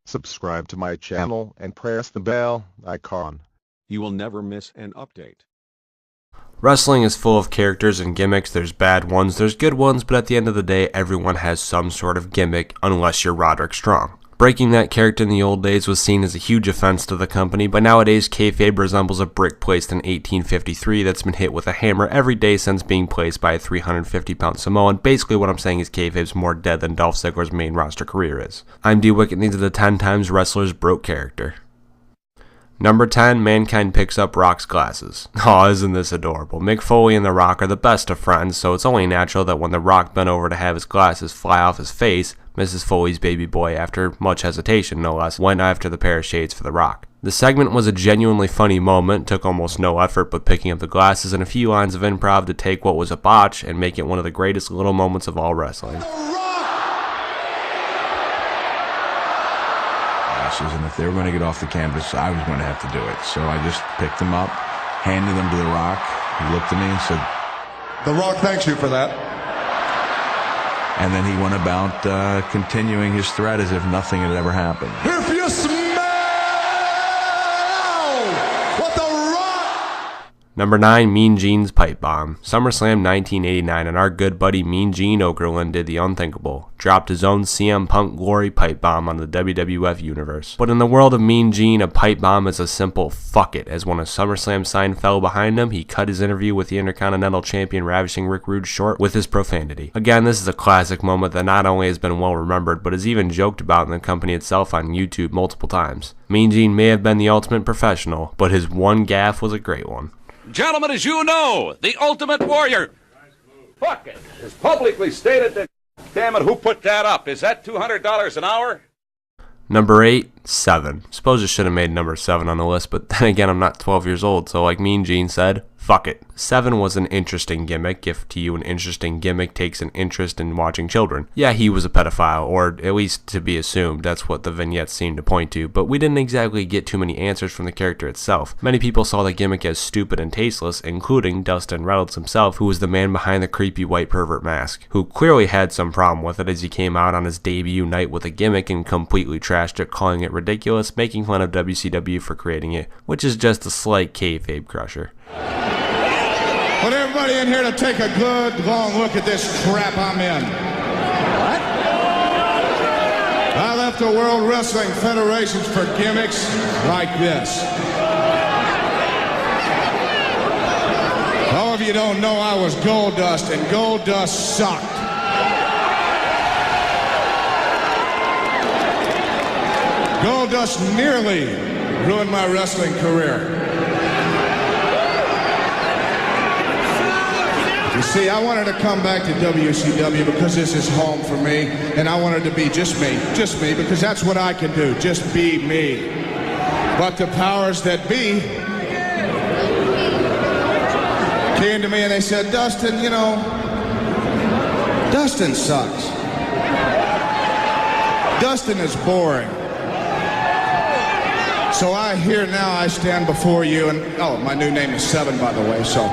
Subscribe to my channel and press the bell icon. You will never miss an update. Wrestling is full of characters and gimmicks. There's bad ones, there's good ones, but at the end of the day, everyone has some sort of gimmick unless you're Roderick Strong. Breaking that character in the old days was seen as a huge offense to the company, but nowadays kayfabe resembles a brick placed in 1853 that's been hit with a hammer every day since being placed by a 350-pound Samoan. Basically what I'm saying is kayfabe's more dead than Dolph Ziggler's main roster career is. I'm D-Wick and these are the 10 times wrestlers broke character. Number 10, Mankind picks up Rock's glasses. Aw, isn't this adorable? Mick Foley and The Rock are the best of friends, so it's only natural that when The Rock bent over to have his glasses fly off his face, Mrs. Foley's baby boy, after much hesitation no less, went after the pair of shades for The Rock. The segment was a genuinely funny moment, took almost no effort but picking up the glasses and a few lines of improv to take what was a botch and make it one of the greatest little moments of all wrestling. And if they were going to get off the canvas, I was going to have to do it. So I just picked them up, handed them to The Rock. He looked at me and said, "The Rock thanks you for that." And then he went about continuing his threat as if nothing had ever happened. If you smell what The Rock... Number 9, Mean Gene's Pipe Bomb. SummerSlam 1989, and our good buddy Mean Gene Okerlund did the unthinkable. Dropped his own CM Punk Glory pipe bomb on the WWF universe. But in the world of Mean Gene, a pipe bomb is a simple fuck it, as when a SummerSlam sign fell behind him, he cut his interview with the Intercontinental Champion Ravishing Rick Rude short with his profanity. Again, this is a classic moment that not only has been well remembered, but is even joked about in the company itself on YouTube multiple times. Mean Gene may have been the ultimate professional, but his one gaffe was a great one. Gentlemen, as you know, the Ultimate Warrior. Fuck it. It's publicly stated that, damn it, who put that up? Is that $200 an hour? Number 8, 7. Suppose I should have made number 7 on the list, but then again, I'm not 12 years old, so like Mean Gene said, fuck it. 7 was an interesting gimmick. If to you an interesting gimmick takes an interest in watching children. Yeah, he was a pedophile, or at least to be assumed. That's what the vignettes seemed to point to, but we didn't exactly get too many answers from the character itself. Many people saw the gimmick as stupid and tasteless, including Dustin Reynolds himself, who was the man behind the creepy white pervert mask, who clearly had some problem with it as he came out on his debut night with a gimmick and completely trashed it, calling it ridiculous, making fun of WCW for creating it, which is just a slight kayfabe crusher. I want everybody in here to take a good, long look at this crap I'm in. What? I left the World Wrestling Federations for gimmicks like this. All of you don't know I was Goldust, and Goldust sucked. Goldust nearly ruined my wrestling career. You see, I wanted to come back to WCW because this is home for me, and I wanted to be just me, because that's what I can do, just be me. But the powers that be came to me and they said, Dustin, you know, Dustin sucks. Dustin is boring. So I stand before you, and oh, my new name is 7, by the way, so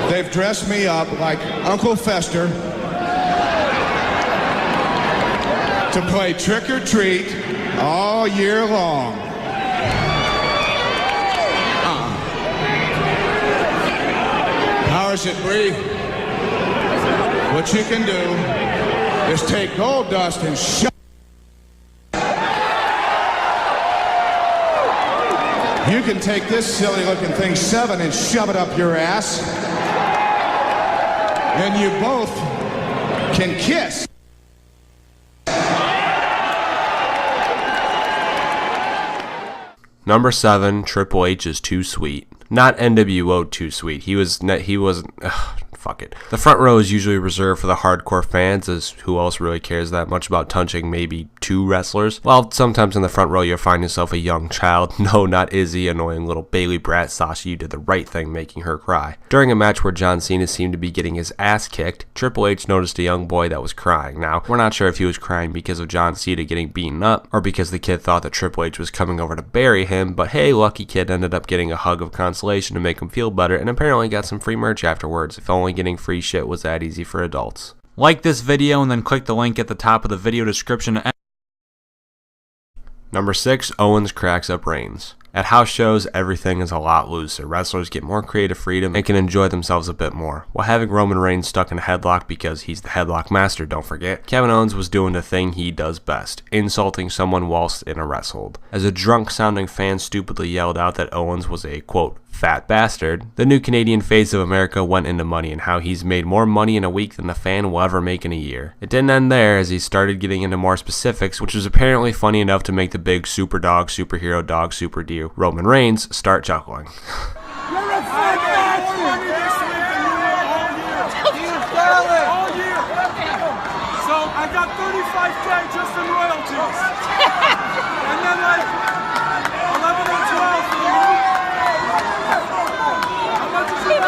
they've dressed me up like Uncle Fester to play trick or treat all year long. Powers that be, what you can do is take Goldust and shove. You can take this silly looking thing 7 and shove it up your ass, and you both can kiss. Number 7, Triple H is too sweet. Not NWO too sweet. He wasn't. Fuck it. The front row is usually reserved for the hardcore fans, as who else really cares that much about touching maybe 2 wrestlers? Well, sometimes in the front row you'll find yourself a young child. No, not Izzy, annoying little Bailey brat Sasha, you did the right thing making her cry. During a match where John Cena seemed to be getting his ass kicked, Triple H noticed a young boy that was crying. Now, we're not sure if he was crying because of John Cena getting beaten up, or because the kid thought that Triple H was coming over to bury him, but hey, lucky kid ended up getting a hug of consolation to make him feel better, and apparently got some free merch afterwards. If only getting free shit was that easy for adults. Like this video and then click the link at the top of the video description. Number 6, Owens cracks up Reigns. At house shows, everything is a lot looser. Wrestlers get more creative freedom and can enjoy themselves a bit more, while having Roman Reigns stuck in a headlock because he's the headlock master, don't forget. Kevin Owens was doing the thing he does best, insulting someone whilst in a wrestle. As a drunk-sounding fan stupidly yelled out that Owens was a, quote, fat bastard, the new Canadian face of America went into money and how he's made more money in a week than the fan will ever make in a year. It didn't end there, as he started getting into more specifics, which was apparently funny enough to make the big super dog, superhero dog, super deer Roman Reigns start chuckling. So I got $35K just in royalties. And then like 11 or 12 for the room. How much is it?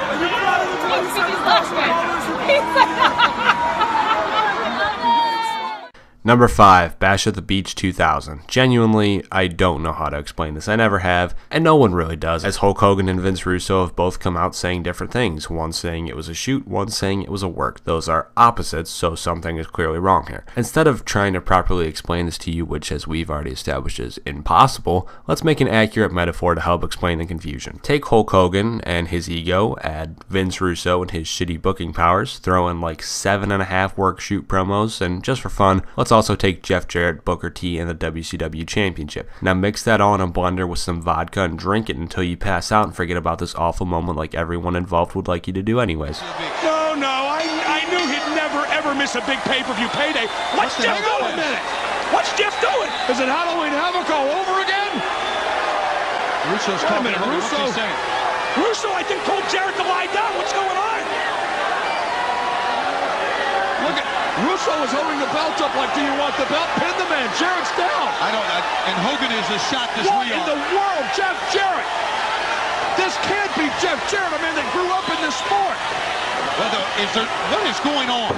Are you proud of the $27,000? Number 5, Bash at the Beach 2000. Genuinely, I don't know how to explain this. I never have, and no one really does, as Hulk Hogan and Vince Russo have both come out saying different things. One saying it was a shoot, one saying it was a work. Those are opposites, so something is clearly wrong here. Instead of trying to properly explain this to you, which as we've already established is impossible, let's make an accurate metaphor to help explain the confusion. Take Hulk Hogan and his ego, add Vince Russo and his shitty booking powers, throw in like 7.5 work shoot promos, and just for fun, let's also take Jeff Jarrett, Booker T, and the WCW Championship. Now mix that all in a blender with some vodka and drink it until you pass out and forget about this awful moment like everyone involved would like you to do anyways. No, I knew he'd never ever miss a big pay-per-view payday. What's Jeff doing? What's Jeff doing? Is it Halloween Havoc all over again? Russo's talking about it. What's he saying? Russo, I think, told Jarrett to lie down. What's going on? Look at Russo is holding the belt up like, do you want the belt? Pin the man. Jarrett's down. And Hogan is as shocked as What we in are. the world, Jeff Jarrett? This can't be Jeff Jarrett, a man that grew up in this sport. What is going on?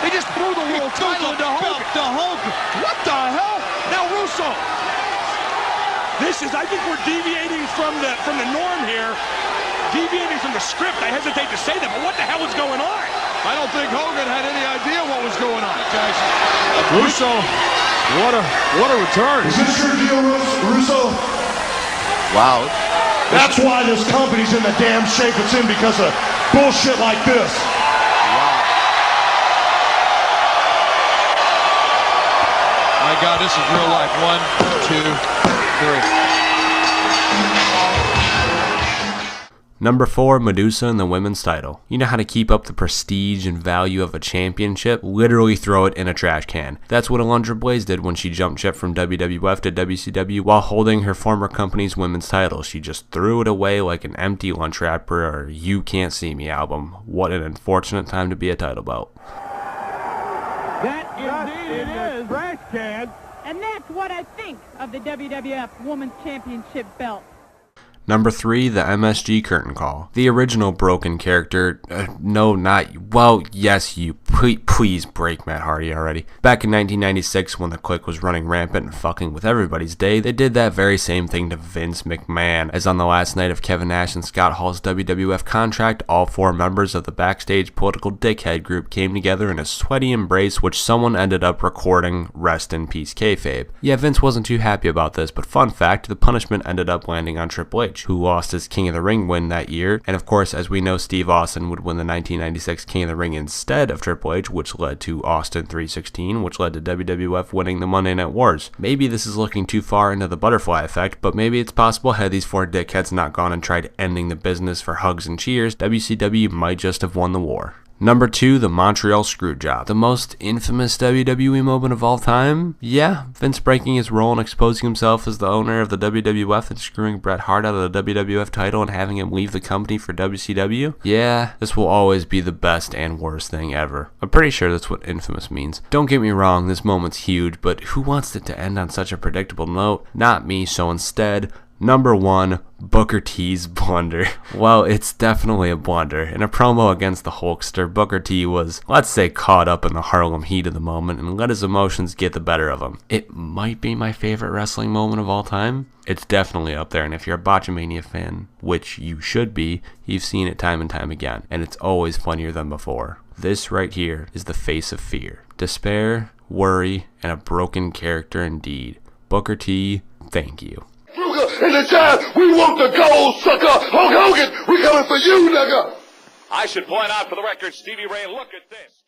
They just threw the world title into Hogan. What the hell? Now Russo. I think we're deviating from the norm here. Deviating from the script. I hesitate to say that, but what the hell is going on? I don't think Hogan had any idea what was going on. Guys, Russo, what a return. Is this your deal, Russo? Wow. That's why this company's in the damn shape it's in, because of bullshit like this. my God, this is real life. 1, 2, 3. Number 4, Medusa and the women's title. You know how to keep up the prestige and value of a championship? Literally throw it in a trash can. That's what Alundra Blaze did when she jumped ship from WWF to WCW while holding her former company's women's title. She just threw it away like an empty lunch wrapper or You Can't See Me album. What an unfortunate time to be a title belt. That indeed it is. Trash can. And that's what I think of the WWF Women's Championship belt. Number 3, the MSG curtain call. The original broken character, please break Matt Hardy already. Back in 1996 when the Clique was running rampant and fucking with everybody's day, they did that very same thing to Vince McMahon, as on the last night of Kevin Nash and Scott Hall's WWF contract, all 4 members of the backstage political dickhead group came together in a sweaty embrace which someone ended up recording Rest in Peace Kayfabe. Yeah, Vince wasn't too happy about this, but fun fact, the punishment ended up landing on Triple H, who lost his King of the Ring win that year, and of course, as we know, Steve Austin would win the 1996 King of the Ring instead of Triple H, which led to Austin 316, which led to WWF winning the Monday Night Wars. Maybe this is looking too far into the butterfly effect, but maybe it's possible had these 4 dickheads not gone and tried ending the business for hugs and cheers, WCW might just have won the war. Number 2, the Montreal Screwjob. The most infamous WWE moment of all time? Yeah, Vince breaking his role and exposing himself as the owner of the WWF and screwing Bret Hart out of the WWF title and having him leave the company for WCW? Yeah, this will always be the best and worst thing ever. I'm pretty sure that's what infamous means. Don't get me wrong, this moment's huge, but who wants it to end on such a predictable note? Not me, so instead, Number 1, Booker T's blunder. Well, it's definitely a blunder. In a promo against the Hulkster, Booker T was, let's say, caught up in the Harlem heat of the moment and let his emotions get the better of him. It might be my favorite wrestling moment of all time. It's definitely up there, and if you're a Botchamania fan, which you should be, you've seen it time and time again, and it's always funnier than before. This right here is the face of fear. Despair worry, and a broken character indeed. Booker T, thank you. In the time, we want the gold, sucker. Hulk Hogan, we coming for you, nigga. I should point out for the record, Stevie Ray, look at this.